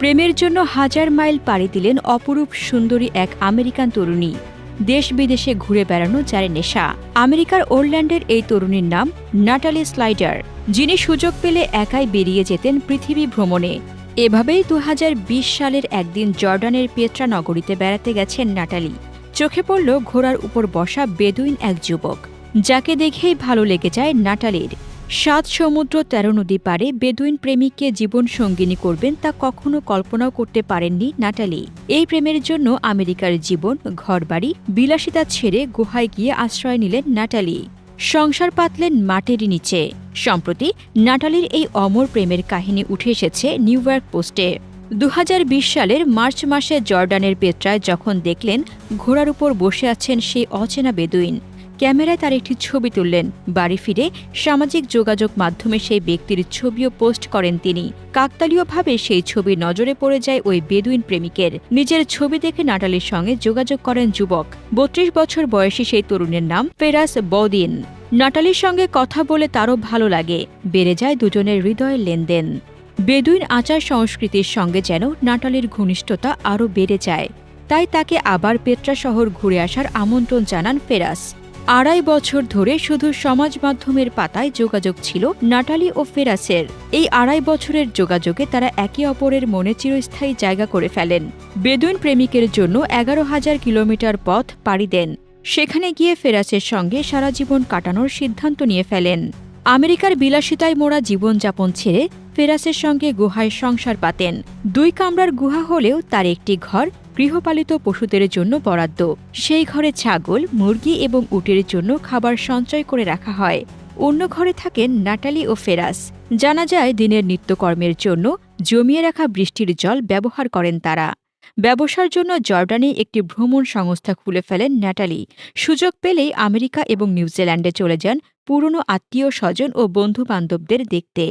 প্রেমের জন্য হাজার মাইল পাড়ি দিলেন অপরূপ সুন্দরী এক আমেরিকান তরুণী। দেশ বিদেশে ঘুরে বেড়ানো যার নেশা। আমেরিকার ওরল্যান্ডের এই তরুণীর নাম নাটালি স্লাইডার, যিনি সুযোগ পেলে একাই বেরিয়ে যেতেন পৃথিবী ভ্রমণে। এভাবেই ২০২০ সালের একদিন জর্ডানের পেত্রা নগরীতে বেড়াতে গেছেন নাটালি। চোখে পড়ল ঘোড়ার উপর বসা বেদুইন এক যুবক, যাকে দেখেই ভালো লেগে যায় নাটালির। ৭ সমুদ্র ১৩ নদী পারে বেদুইন প্রেমিককে জীবন সঙ্গিনী করবেন তা কখনো কল্পনাও করতে পারেননি নাটালি। এই প্রেমের জন্য আমেরিকার জীবন, ঘরবাড়ি, বিলাসিতা ছেড়ে গুহায় গিয়ে আশ্রয় নিলেন নাটালি। সংসার পাতলেন মাটির নিচে। সম্প্রতি নাটালির এই অমর প্রেমের কাহিনী উঠে এসেছে নিউ ইয়র্ক পোস্টে। ২০২০ সালের মার্চ মাসে জর্ডানের পেত্রায় যখন দেখলেন ঘোড়ার উপর বসে আছেন সেই অচেনা বেদুইন, ক্যামেরায় তার একটি ছবি তুললেন। বাড়ি ফিরে সামাজিক যোগাযোগ মাধ্যমে সেই ব্যক্তির ছবিও পোস্ট করেন তিনি। কাকতালীয়ভাবে সেই ছবি নজরে পড়ে যায় ওই বেদুইন প্রেমিকের। নিজের ছবি দেখে নাটালির সঙ্গে যোগাযোগ করেন যুবক। ৩২ বছর বয়সী সেই তরুণের নাম ফেরাস বৌদিন। নাটালির সঙ্গে কথা বলে তারও ভালো লাগে, বেড়ে যায় দুজনের হৃদয়ের লেনদেন। বেদুইন আচার সংস্কৃতির সঙ্গে যেন নাটালির ঘনিষ্ঠতা আরও বেড়ে যায়। তাই তাকে আবার পেত্রা শহর ঘুরে আসার আমন্ত্রণ জানান ফেরাস। ২.৫ বছর ধরে শুধু সমাজ মাধ্যমের পাতায় যোগাযোগ ছিল নাটালি ও ফেরাসের। এই ২.৫ বছরের যোগাযোগে তারা একে অপরের মনে চিরস্থায়ী জায়গা করে ফেলেন। বেদুইন প্রেমিকের জন্য ১১,০০০ কিলোমিটার পথ পাড়ি দেন। সেখানে গিয়ে ফেরাসের সঙ্গে সারা জীবন কাটানোর সিদ্ধান্ত নিয়ে ফেলেন। আমেরিকার বিলাসিতায় মোড়া জীবনযাপন ছেড়ে ফেরাসের সঙ্গে গুহায় সংসার পাতেন। ২ কামরার গুহা হলেও তার একটি ঘর গৃহপালিত পশুদের জন্য বরাদ্দ। সেই ঘরে ছাগল, মুরগি এবং উটের জন্য খাবার সঞ্চয় করে রাখা হয়। অন্য ঘরে থাকেন নাটালি ও ফেরাস। জানা যায় দিনের নিত্যকর্মের জন্য জমিয়ে রাখা বৃষ্টির জল ব্যবহার করেন তারা। ব্যবসার জন্য জর্ডানে একটি ভ্রমণ সংস্থা খুলে ফেলেন নাটালি। সুযোগ পেলেই আমেরিকা এবং নিউজিল্যান্ডে চলে যান পুরনো আত্মীয় স্বজন ও বন্ধু বান্ধবদের দেখতে।